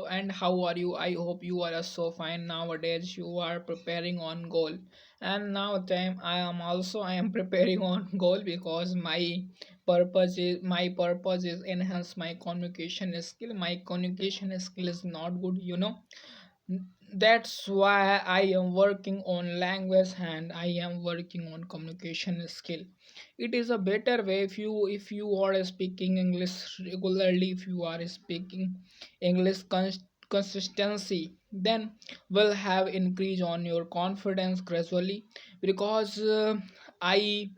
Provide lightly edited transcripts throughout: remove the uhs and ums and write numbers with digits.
and how are you? I hope you are so fine nowadays. You are preparing on goal, and now time I am preparing on goal because my purpose is enhance my communication skill. My communication skill is not good. That's why I am working on language and I am working on communication skill. It is a better way if you are speaking English regularly, if you are speaking English consistency, then will have increase on your confidence gradually because I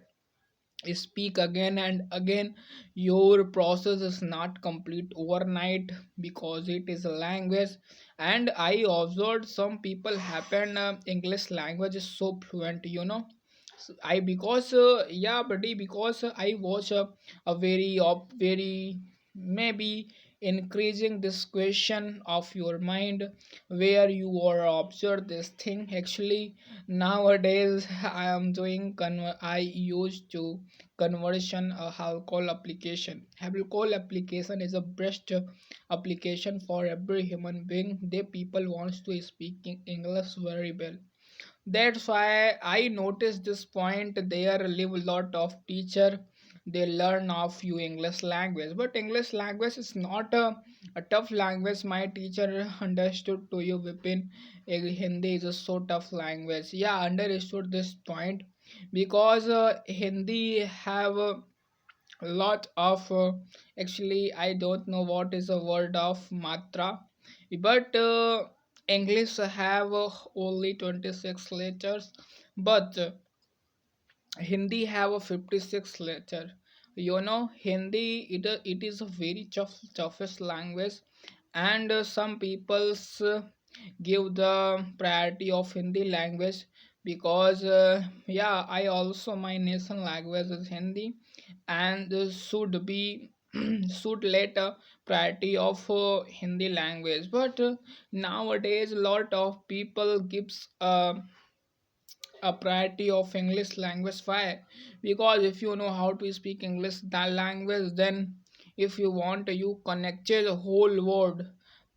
speak again and again. Your process is not complete overnight because it is a language. And I observed some people happen English language is so fluent. I because yeah buddy, because I watch a very maybe increasing this question of your mind where you are observe this thing. Actually nowadays I am doing I used to conversion have call application. Have call application is a best application for every human being. They people wants to speak English very well. That's why I noticed this point. There live a lot of teacher. They learn of you English language, but English language is not a tough language. My teacher understood to you, Vipin. Hindi is a so tough language. Yeah, understood this point because Hindi have a lot of actually I don't know what is a word of matra, but English have only 26 letters, but Hindi have a 56 letter. Hindi it is a very toughest language, and some people's give the priority of Hindi language because yeah, I also my nation language is Hindi and should be should let a priority of Hindi language. But nowadays a lot of people gives a priority of English language. Why? Because if you know how to speak English that language, then if you want you connected the whole world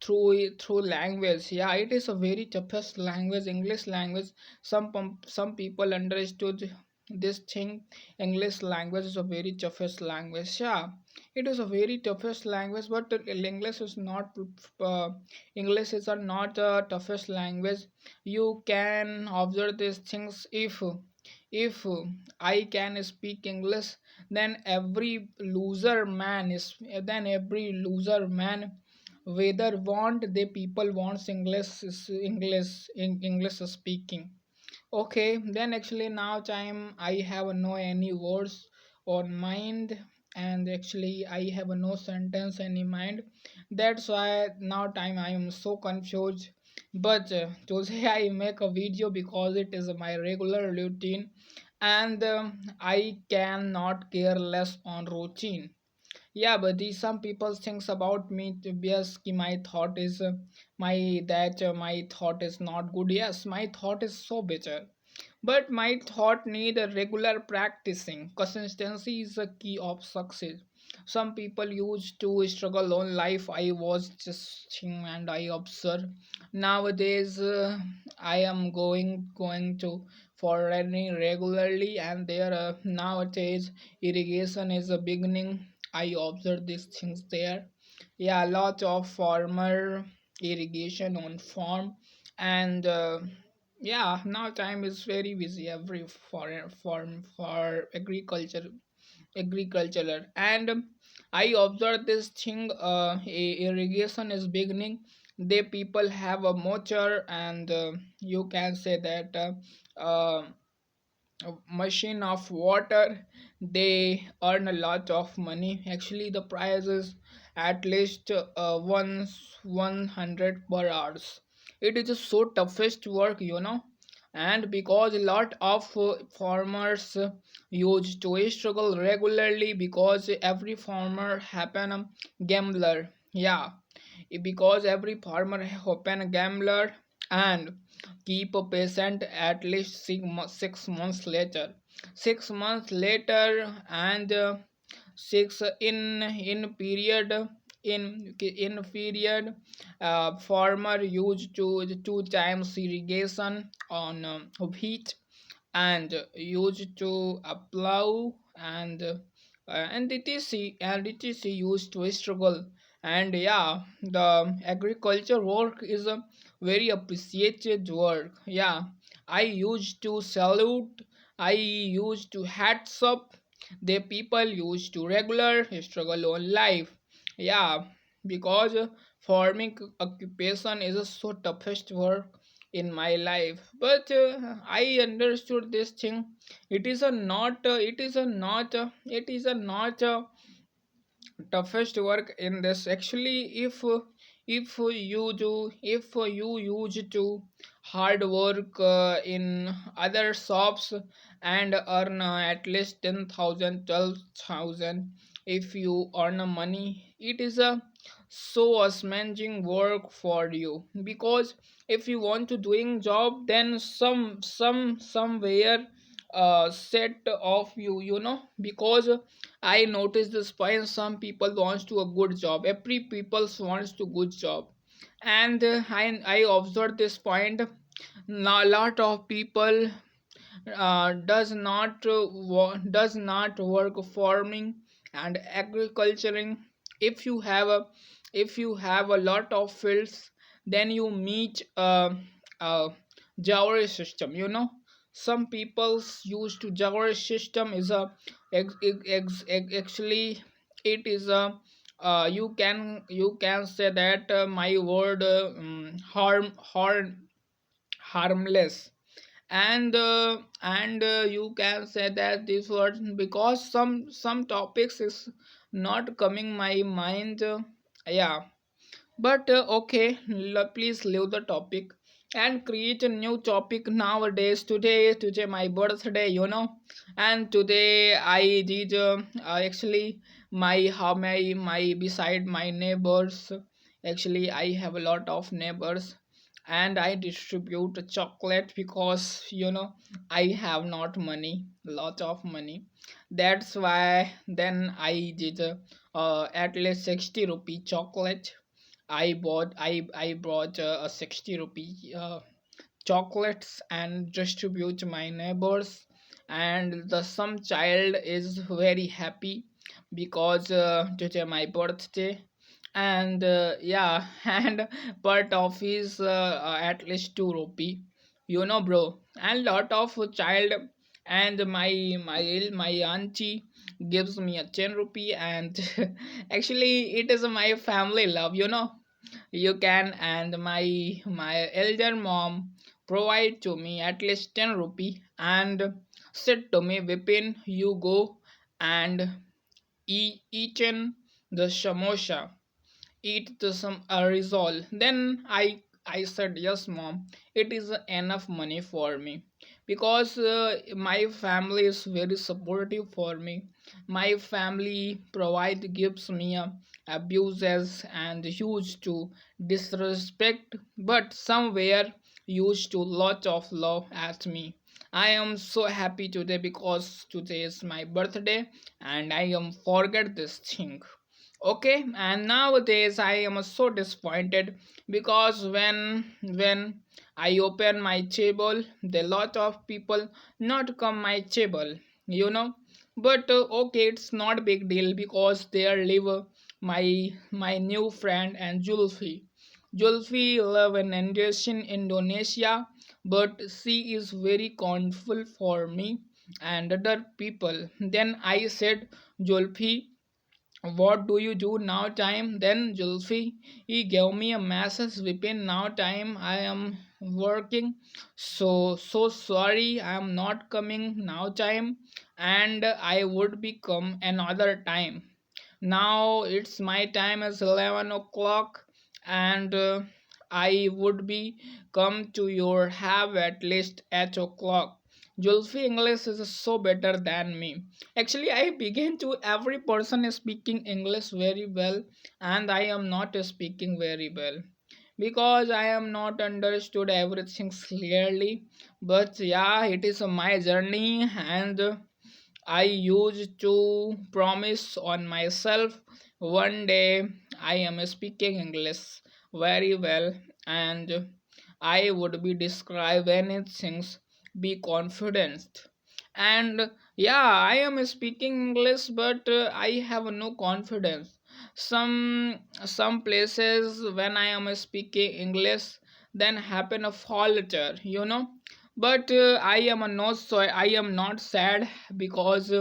through language. Yeah, it is a very toughest language, English language. Some people understood this thing. English language is a very toughest language. Yeah, it is a very toughest language, but English is not uh, English is a not a toughest language. You can observe these things. If I can speak English, then every loser man whether want the people wants English speaking. Okay, then actually now time I have no any words on mind, and actually I have no sentence any mind. That's why now time I am so confused. But today I make a video because it is my regular routine, and I cannot care less on routine. Yeah, but these some people thinks about me to be as ki my thought is my thought is not good. Yes, my thought is so better, but my thought need a regular practicing. Consistency is a key of success. Some people used to struggle on life. I was just thinking and I observe. Nowadays, I am going to for running regularly, and there nowadays irrigation is a beginning. I observe these things there. Yeah, a lot of farmer irrigation on farm, and yeah, now time is very busy every for agricultural. And I observed this thing. Irrigation is beginning. They people have a motor, and you can say that machine of water. They earn a lot of money. Actually the price is at least 100 per hours. It is a so toughest work. And because a lot of farmers used to struggle regularly because every farmer happen a gambler. Yeah, because every farmer open a gambler and keep a patient at least 6 months later. 6 months later, and six in period In period, farmer used to 2 times irrigation on wheat, and used to plow, and etc used to struggle. And yeah, the agriculture work is a very appreciated work. Yeah, I used to salute, I used to hats up the people used to regular struggle on life. Yeah, because farming occupation is a so toughest work in my life. But I understood this thing. It is a not it is a not it is a not toughest work in this. Actually, if you use to hard work in other shops and earn at least 10,000, 12,000, if you earn money, it is a so amazing work for you. Because if you want to doing job, then somewhere set of you. Because I noticed this point. Some people wants to a good job. Every people wants to good job, and I observed this point. A lot of people does not work farming and agriculturing. If you have a lot of fields, then you meet a jawari system. Some people's used to jawari system is a actually it is a you can say that my word harmless. And you can say that this word, because some topics is not coming my mind. Yeah, but okay, please leave the topic and create a new topic nowadays. Today my birthday. And today I did actually my beside my neighbors. Actually, I have a lot of neighbors, and I distribute chocolate because I have not money, lot of money. That's why then I did at least 60 rupee chocolate. I brought a 60 rupee chocolates and distribute to my neighbors. And the some child is very happy because today my birthday. And yeah, and part of his at least 2 rupee, bro. And lot of child. And my auntie gives me a 10 rupee. And actually it is my family love. You can. And my elder mom provide to me at least 10 rupee and said to me, Vipin, you go and eaten the samosa, eat the some resolve. Then I said, yes mom, it is enough money for me. Because my family is very supportive for me. My family provide gives me abuses and used to disrespect, but somewhere used to lot of love at me. I am so happy today because today is my birthday, and I am forget this thing. Okay, and nowadays I am so disappointed because when I open my table, the lot of people not come my table. But okay, it's not big deal because there live my new friend and Julfi live in Indonesia, but she is very kindful for me and other people. Then I said, Julfi, what do you do now time? Then Julfi, he gave me a message, Vipin, now time I am working. So sorry, I am not coming now time, and I would be come another time. Now it's my time is 11 o'clock, and I would be come to your have at least 8 o'clock. Julfi English is so better than me. Actually, I begin to every person is speaking English very well, and I am not speaking very well because I am not understood everything clearly. But yeah, it is my journey, and I used to promise on myself One day I am speaking English very well, and I would be describe anything, be confident. And yeah, I am speaking English, but I have no confidence. Some places when I am speaking English, then happen a falter, but I am not so I am not sad because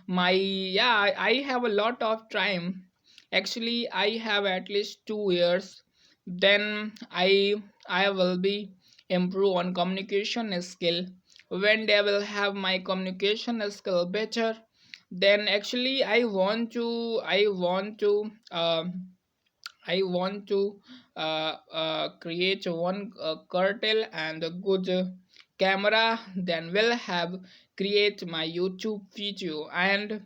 my yeah I have a lot of time. Actually I have at least 2 years. Then I will be improve on communication skill. When they will have my communication skill better, then actually I want to create one curtain and a good camera. Then will have create my YouTube video, and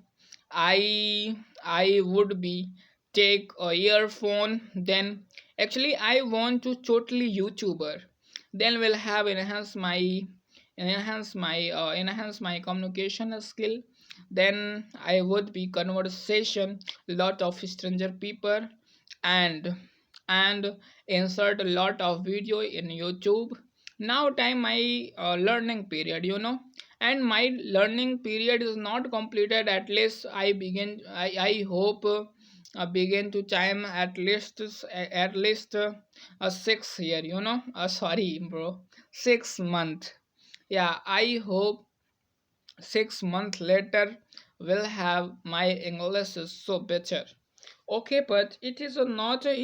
I would be take a earphone. Then actually I want to totally YouTuber. Then will have enhance my communication skill. Then I would be conversation lot of stranger people, and and insert a lot of video in YouTube. Now time my learning period, and my learning period is not completed. At least I hope begin to time at least a 6 year, sorry bro, 6 month. Yeah, I hope 6 months later will have my English is so better. Okay, but it is a not a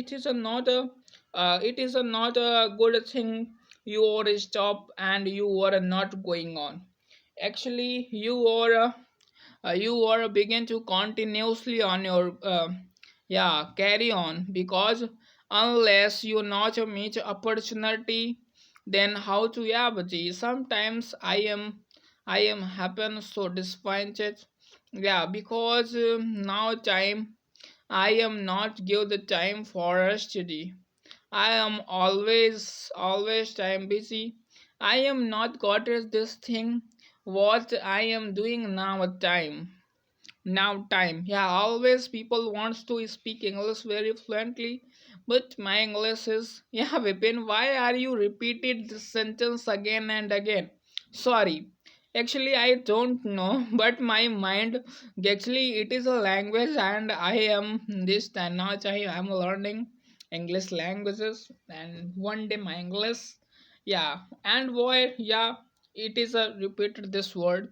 good thing. You are stop and you are not going on. Actually you are begin to continuously on your yeah carry on, because unless you not meet opportunity, then how to, yeah, but sometimes I am happen so disappointed. Yeah, because now time I am not give the time for a study. I am always time busy. I am not got this thing what I am doing now time. Yeah, always people wants to speak English very fluently, but my English is yeah Vipin, why are you repeated this sentence again and again? Sorry, actually I don't know, but my mind, actually it is a language and I am this time now I am learning English languages, and one day my English, yeah, and boy, yeah, it is a repeated this word.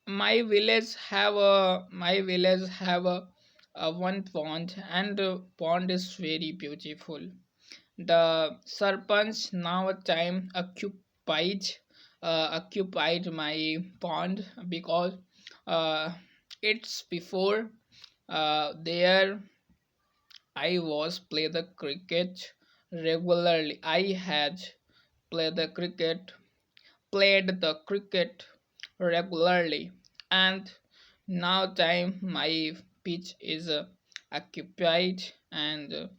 My village have a one pond, and the pond is very beautiful. The serpents now time occupied my pond, because uh, it's before there I was play the cricket regularly. I had played the cricket played the cricket regularly, and now time my pitch is occupied, and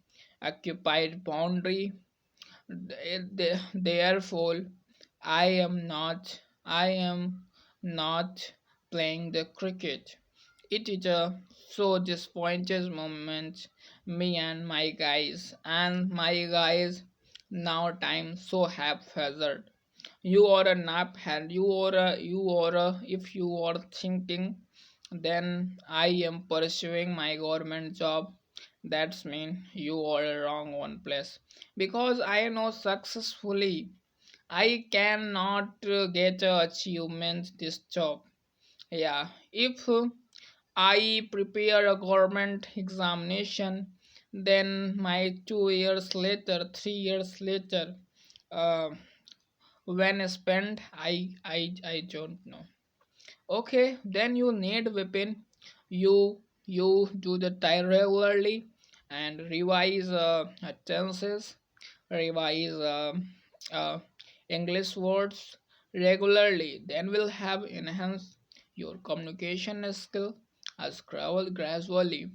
occupied boundary. Therefore I am not playing the cricket. It is a so disappointed moment. Me and my guys now time so haphazard. You are a nap hand, if you are thinking, then I am pursuing my government job, that's mean you are wrong one place, because I know successfully I cannot get achievement this job. Yeah, if I prepare a government examination, then my 2 years later, 3 years later, uh, when spent, I don't know. Okay, then you need Vipin. You do the time regularly, and revise tenses, revise uh, English words regularly. Then will have enhance your communication skill as travel gradually.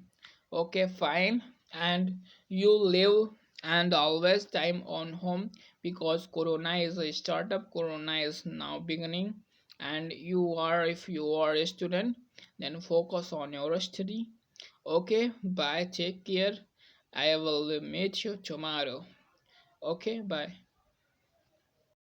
Okay, fine. And you live and always time on home, because Corona is a startup. Corona is now beginning, and if you are a student, then focus on your study. Okay, bye. Take care. I will meet you tomorrow. Okay, bye.